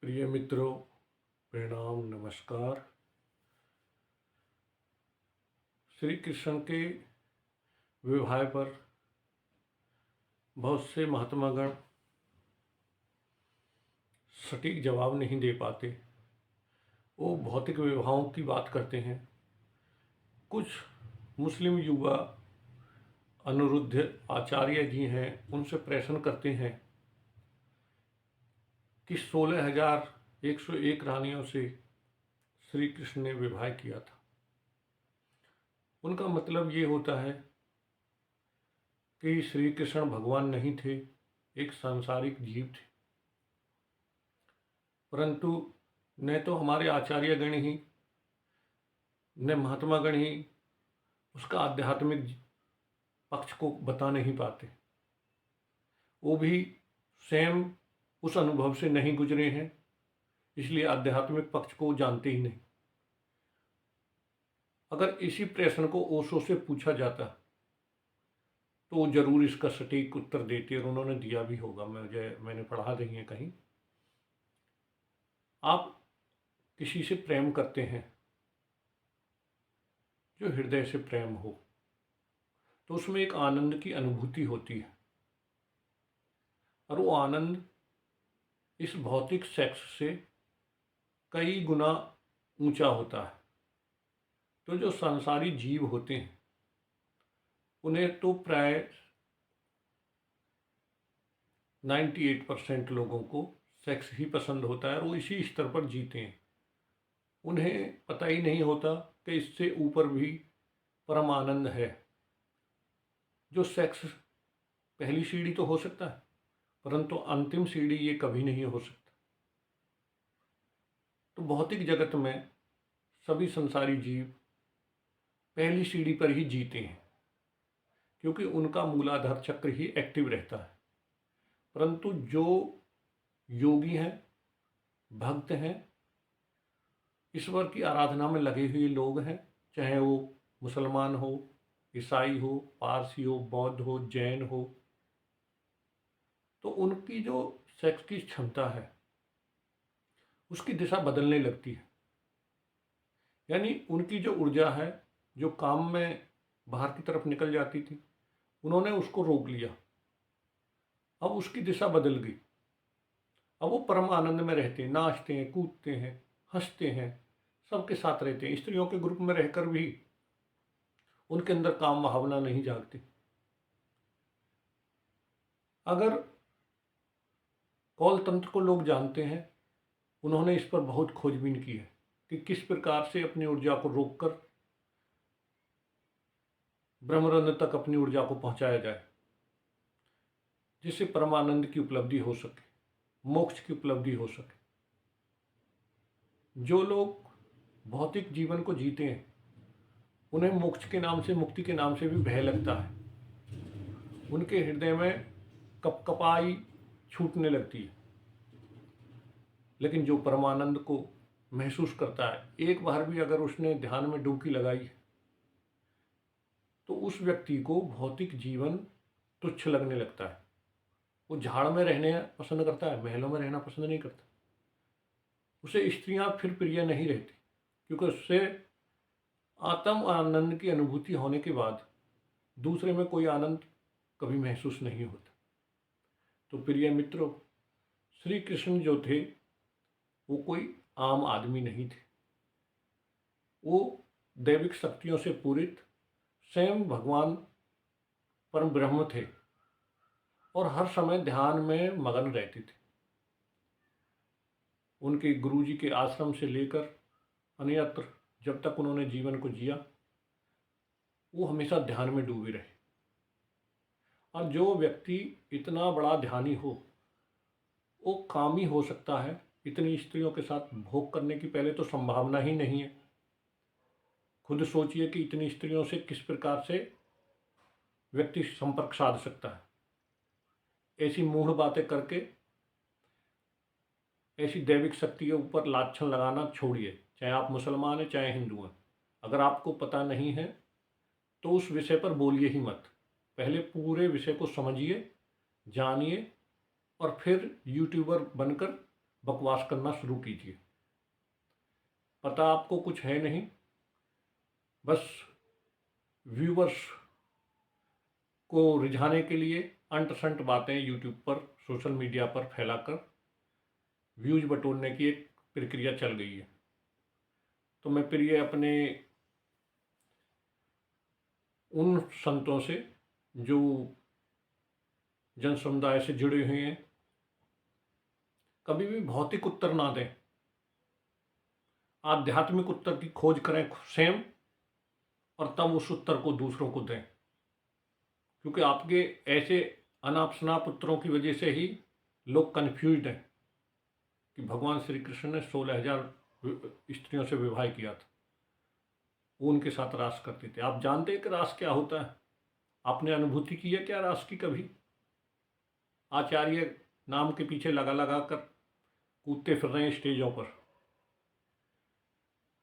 प्रिय मित्रों, प्रणाम, नमस्कार। श्री कृष्ण के विवाह पर बहुत से महात्मागण सटीक जवाब नहीं दे पाते। वो भौतिक विवाहों की बात करते हैं। कुछ मुस्लिम युवा अनिरुद्ध आचार्य जी हैं, उनसे प्रश्न करते हैं कि 16,101 रानियों से श्री कृष्ण ने विवाह किया था। उनका मतलब ये होता है कि श्री कृष्ण भगवान नहीं थे, एक सांसारिक जीव थे। परंतु न तो हमारे आचार्यगण ही न महात्मागण ही उसका आध्यात्मिक पक्ष को बता नहीं पाते। वो भी स्वयं उस अनुभव से नहीं गुजरे हैं, इसलिए आध्यात्मिक पक्ष को जानते ही नहीं। अगर इसी प्रश्न को ओशो से पूछा जाता तो वो जरूर इसका सटीक उत्तर देते, और उन्होंने दिया भी होगा। मैंने पढ़ा नहीं है कहीं। आप किसी से प्रेम करते हैं जो हृदय से प्रेम हो, तो उसमें एक आनंद की अनुभूति होती है, और वो आनंद इस भौतिक सेक्स से कई गुना ऊंचा होता है। तो जो संसारी जीव होते हैं उन्हें तो प्राय 98% लोगों को सेक्स ही पसंद होता है, और वो इसी स्तर पर जीते हैं। उन्हें पता ही नहीं होता कि इससे ऊपर भी परम आनंद है। जो सेक्स पहली सीढ़ी तो हो सकता है, परंतु अंतिम सीढ़ी ये कभी नहीं हो सकता। तो भौतिक जगत में सभी संसारी जीव पहली सीढ़ी पर ही जीते हैं, क्योंकि उनका मूलाधार चक्र ही एक्टिव रहता है। परंतु जो योगी हैं, भक्त हैं, ईश्वर की आराधना में लगे हुए लोग हैं, चाहे वो मुसलमान हो, ईसाई हो, पारसी हो, बौद्ध हो, जैन हो, तो उनकी जो सेक्स की क्षमता है उसकी दिशा बदलने लगती है। यानी उनकी जो ऊर्जा है, जो काम में बाहर की तरफ निकल जाती थी, उन्होंने उसको रोक लिया। अब उसकी दिशा बदल गई। अब वो परम आनंद में रहते हैं, नाचते हैं, कूदते हैं, हंसते हैं, सबके साथ रहते हैं। स्त्रियों के ग्रुप में रहकर भी उनके अंदर काम भावना नहीं जागती। अगर कौल तंत्र को लोग जानते हैं, उन्होंने इस पर बहुत खोजबीन की है कि किस प्रकार से अपनी ऊर्जा को रोककर ब्रह्मरंध्र तक अपनी ऊर्जा को पहुंचाया जाए, जिससे परमानंद की उपलब्धि हो सके, मोक्ष की उपलब्धि हो सके। जो लोग भौतिक जीवन को जीते हैं उन्हें मोक्ष के नाम से, मुक्ति के नाम से भी भय लगता है। उनके हृदय में कपकपाई छूटने लगती है। लेकिन जो परमानंद को महसूस करता है, एक बार भी अगर उसने ध्यान में डुबकी लगाई है, तो उस व्यक्ति को भौतिक जीवन तुच्छ लगने लगता है। वो झाड़ में रहने पसंद करता है, महलों में रहना पसंद नहीं करता। उसे स्त्रियां फिर प्रिय नहीं रहती, क्योंकि उससे आत्म आनंद की अनुभूति होने के बाद दूसरे में कोई आनंद कभी महसूस नहीं होता। तो प्रिय मित्रों, श्री कृष्ण जो थे वो कोई आम आदमी नहीं थे। वो दैविक शक्तियों से पूरित स्वयं भगवान परम ब्रह्म थे, और हर समय ध्यान में मगन रहते थे। उनके गुरुजी के आश्रम से लेकर अन्यत्र जब तक उन्होंने जीवन को जिया, वो हमेशा ध्यान में डूबे रहे। और जो व्यक्ति इतना बड़ा ध्यानी हो, वो कामी हो सकता है। इतनी स्त्रियों के साथ भोग करने की पहले तो संभावना ही नहीं है। खुद सोचिए कि इतनी स्त्रियों से किस प्रकार से व्यक्ति संपर्क साध सकता है। ऐसी मूढ़ बातें करके ऐसी दैविक शक्ति के ऊपर लाछन लगाना छोड़िए, चाहे आप मुसलमान हैं चाहे हिंदू हैं। अगर आपको पता नहीं है तो उस विषय पर बोलिए ही मत। पहले पूरे विषय को समझिए, जानिए, और फिर यूट्यूबर बनकर बकवास करना शुरू कीजिए। पता आपको कुछ है नहीं, बस व्यूवर्स को रिझाने के लिए अंट संट बातें यूट्यूब पर, सोशल मीडिया पर फैलाकर व्यूज बटोरने की एक प्रक्रिया चल गई है। तो मैं प्रिय अपने उन संतों से जो जन समुदाय से जुड़े हुए हैं, कभी भी भौतिक उत्तर ना दें, आध्यात्मिक उत्तर की खोज करें स्वयं और तब उस उत्तर को दूसरों को दें। क्योंकि आपके ऐसे अनाप शनाप उत्तरों की वजह से ही लोग कन्फ्यूज्ड हैं कि भगवान श्री कृष्ण ने 16,000 स्त्रियों से विवाह किया था, वो उनके साथ रास करते थे। आप जानते हैं कि रास क्या होता है? आपने अनुभूति की है क्या रास की कभी? आचार्य नाम के पीछे लगा लगा कर कूदते फिर रहे हैं स्टेजों पर।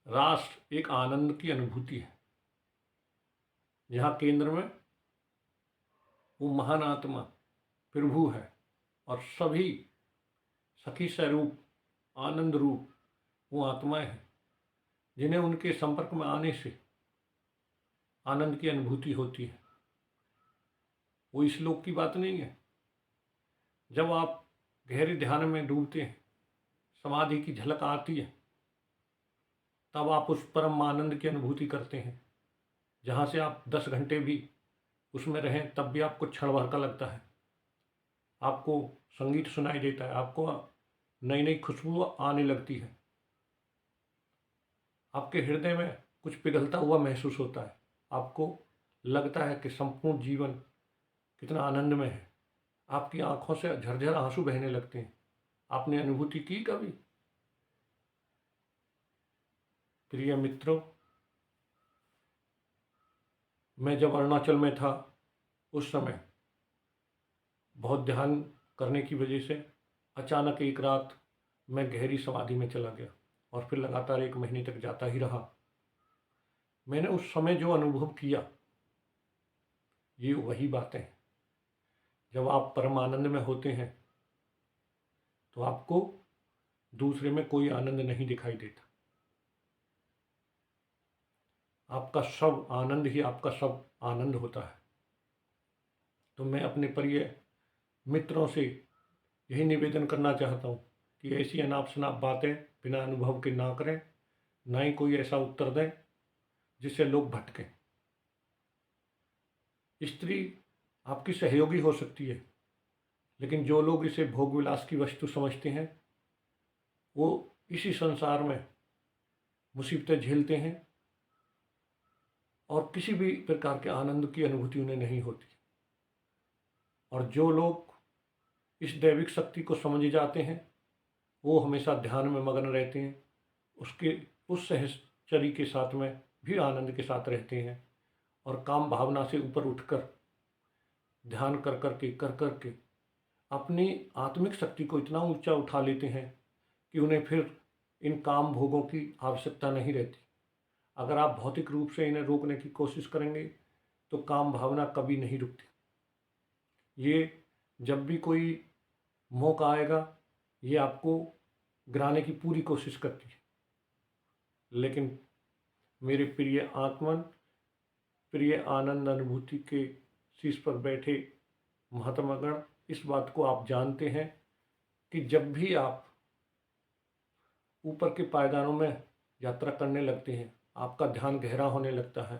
रास एक आनंद की अनुभूति है, जहाँ केंद्र में वो महान आत्मा प्रभु है और सभी सखी स्वरूप आनंद रूप वो आत्माएं हैं, जिन्हें उनके संपर्क में आने से आनंद की अनुभूति होती है। वो इस लोक की बात नहीं है। जब आप गहरे ध्यान में डूबते हैं, समाधि की झलक आती है, तब आप उस परम आनंद की अनुभूति करते हैं, जहाँ से आप 10 घंटे भी उसमें रहें तब भी आपको क्षण भर का लगता है। आपको संगीत सुनाई देता है, आपको नई नई खुशबू आने लगती है, आपके हृदय में कुछ पिघलता हुआ महसूस होता है, आपको लगता है कि संपूर्ण जीवन कितना आनंद में है। आपकी आंखों से झरझर आंसू बहने लगते हैं। आपने अनुभूति की कभी? प्रिय मित्रों, मैं जब अरुणाचल में था उस समय बहुत ध्यान करने की वजह से अचानक एक रात मैं गहरी समाधि में चला गया और फिर लगातार 1 महीने तक जाता ही रहा। मैंने उस समय जो अनुभव किया, ये वही बातें हैं। जब आप परम आनंद में होते हैं तो आपको दूसरे में कोई आनंद नहीं दिखाई देता। आपका सब आनंद ही आपका सब आनंद होता है। तो मैं अपने प्रिय मित्रों से यही निवेदन करना चाहता हूँ कि ऐसी अनाप शनाप बातें बिना अनुभव के ना करें, ना ही कोई ऐसा उत्तर दें जिससे लोग भटकें। स्त्री आपकी सहयोगी हो सकती है, लेकिन जो लोग इसे भोग विलास की वस्तु समझते हैं, वो इसी संसार में मुसीबतें झेलते हैं और किसी भी प्रकार के आनंद की अनुभूति उन्हें नहीं होती। और जो लोग इस दैविक शक्ति को समझ जाते हैं, वो हमेशा ध्यान में मग्न रहते हैं, उसके उस सहचरी के साथ में भी आनंद के साथ रहते हैं और काम भावना से ऊपर उठकर ध्यान कर के अपनी आत्मिक शक्ति को इतना ऊंचा उठा लेते हैं कि उन्हें फिर इन काम भोगों की आवश्यकता नहीं रहती। अगर आप भौतिक रूप से इन्हें रोकने की कोशिश करेंगे तो काम भावना कभी नहीं रुकती। ये जब भी कोई मौका आएगा, ये आपको गिराने की पूरी कोशिश करती है। लेकिन मेरे प्रिय आत्मन, प्रिय आनंद अनुभूति के शीर्ष पर बैठे महात्मागण, इस बात को आप जानते हैं कि जब भी आप ऊपर के पायदानों में यात्रा करने लगते हैं, आपका ध्यान गहरा होने लगता है,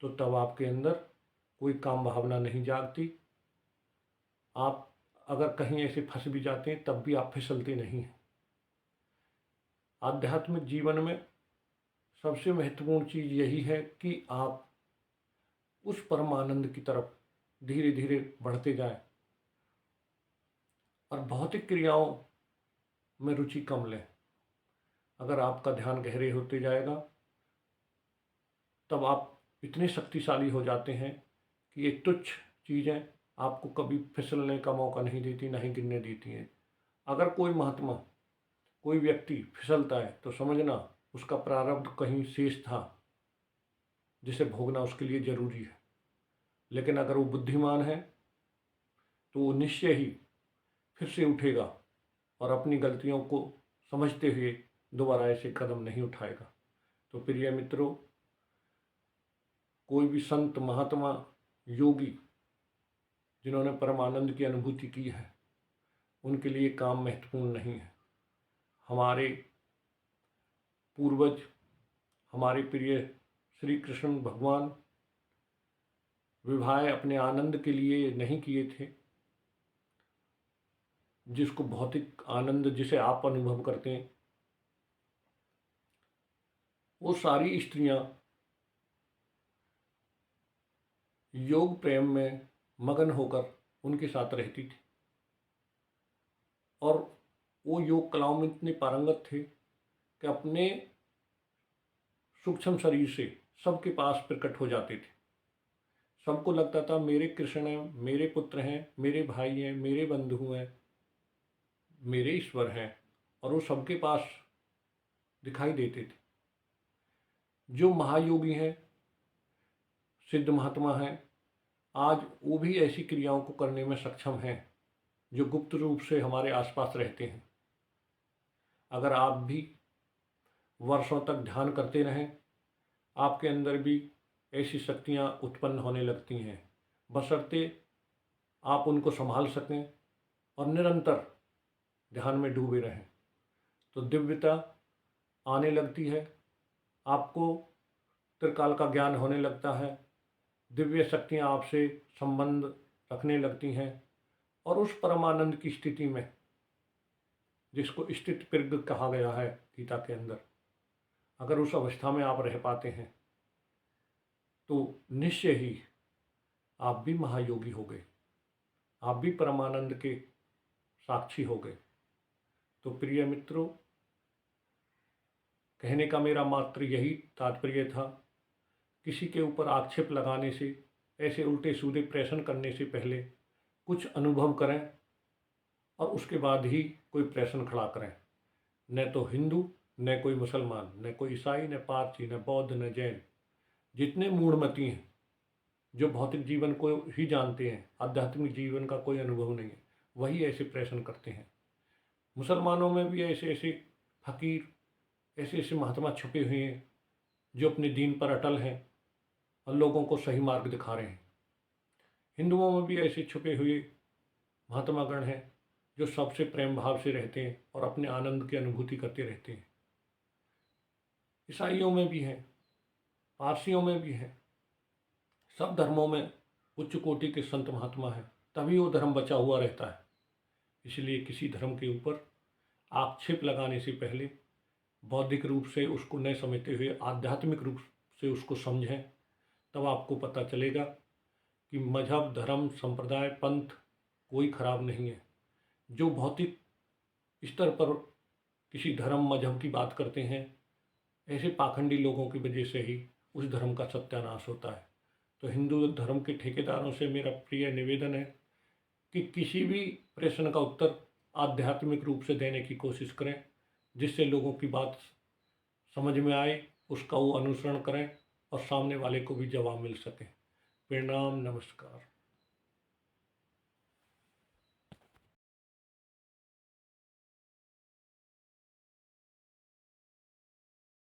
तो तब आपके अंदर कोई काम भावना नहीं जागती। आप अगर कहीं ऐसे फंस भी जाते हैं तब भी आप फिसलते नहीं हैं। आध्यात्मिक जीवन में सबसे महत्वपूर्ण चीज़ यही है कि आप उस परम आनंद की तरफ धीरे धीरे बढ़ते जाएं और भौतिक क्रियाओं में रुचि कम लें। अगर आपका ध्यान गहरे होते जाएगा तब आप इतने शक्तिशाली हो जाते हैं कि ये तुच्छ चीज़ें आपको कभी फिसलने का मौका नहीं देती, ना ही गिरने देती हैं। अगर कोई महात्मा, कोई व्यक्ति फिसलता है तो समझना उसका प्रारब्ध कहीं शेष था जिसे भोगना उसके लिए जरूरी है। लेकिन अगर वो बुद्धिमान है तो वो निश्चय ही फिर से उठेगा और अपनी गलतियों को समझते हुए दोबारा ऐसे कदम नहीं उठाएगा। तो प्रिय मित्रों, कोई भी संत, महात्मा, योगी जिन्होंने परमानंद की अनुभूति की है, उनके लिए काम महत्वपूर्ण नहीं है। हमारे पूर्वज, हमारे प्रिय श्री कृष्ण भगवान विवाह अपने आनंद के लिए नहीं किए थे। जिसको भौतिक आनंद जिसे आप अनुभव करते हैं, वो सारी स्त्रियां योग प्रेम में मगन होकर उनके साथ रहती थी और वो योग कलाओं में इतने पारंगत थे कि अपने सूक्ष्म शरीर से सबके पास प्रकट हो जाते थे। सबको लगता था मेरे कृष्ण हैं, मेरे पुत्र हैं, मेरे भाई हैं, मेरे बंधु हैं, मेरे ईश्वर हैं, और वो सबके पास दिखाई देते थे। जो महायोगी हैं, सिद्ध महात्मा हैं, आज वो भी ऐसी क्रियाओं को करने में सक्षम हैं जो गुप्त रूप से हमारे आसपास रहते हैं। अगर आप भी वर्षों तक ध्यान करते रहें, आपके अंदर भी ऐसी शक्तियाँ उत्पन्न होने लगती हैं, बशर्ते आप उनको संभाल सकें और निरंतर ध्यान में डूबे रहें। तो दिव्यता आने लगती है, आपको त्रिकाल का ज्ञान होने लगता है, दिव्य शक्तियाँ आपसे संबंध रखने लगती हैं और उस परमानंद की स्थिति में, जिसको स्थित प्रज्ञ कहा गया है गीता के अंदर, अगर उस अवस्था में आप रह पाते हैं तो निश्चय ही आप भी महायोगी हो गए, आप भी परमानंद के साक्षी हो गए। तो प्रिय मित्रों, कहने का मेरा मात्र यही तात्पर्य था, किसी के ऊपर आक्षेप लगाने से, ऐसे उल्टे सीधे प्रश्न करने से पहले कुछ अनुभव करें और उसके बाद ही कोई प्रश्न खड़ा करें। न तो हिंदू, न कोई मुसलमान, न कोई ईसाई, न पारसी, न बौद्ध, न जैन, जितने मूढ़मती हैं जो भौतिक जीवन को ही जानते हैं, आध्यात्मिक जीवन का कोई अनुभव नहीं है, वही ऐसे प्रश्न करते हैं। मुसलमानों में भी ऐसे ऐसे फकीर, ऐसे ऐसे महात्मा छुपे हुए हैं जो अपने दीन पर अटल हैं और लोगों को सही मार्ग दिखा रहे हैं। हिंदुओं में भी ऐसे छुपे हुए महात्मागण हैं जो सबसे प्रेम भाव से रहते हैं और अपने आनंद की अनुभूति करते रहते हैं। ईसाइयों में भी हैं, पारसियों में भी हैं, सब धर्मों में उच्च कोटि के संत महात्मा हैं, तभी वो धर्म बचा हुआ रहता है। इसलिए किसी धर्म के ऊपर आक्षेप लगाने से पहले बौद्धिक रूप से उसको न समझते हुए आध्यात्मिक रूप से उसको समझें, तब आपको पता चलेगा कि मजहब, धर्म, संप्रदाय, पंथ कोई खराब नहीं है। जो भौतिक स्तर पर किसी धर्म, मजहब की बात करते हैं, ऐसे पाखंडी लोगों की वजह से ही उस धर्म का सत्यानाश होता है। तो हिंदू धर्म के ठेकेदारों से मेरा प्रिय निवेदन है कि किसी भी प्रश्न का उत्तर आध्यात्मिक रूप से देने की कोशिश करें, जिससे लोगों की बात समझ में आए, उसका वो अनुसरण करें और सामने वाले को भी जवाब मिल सके। प्रणाम, नमस्कार।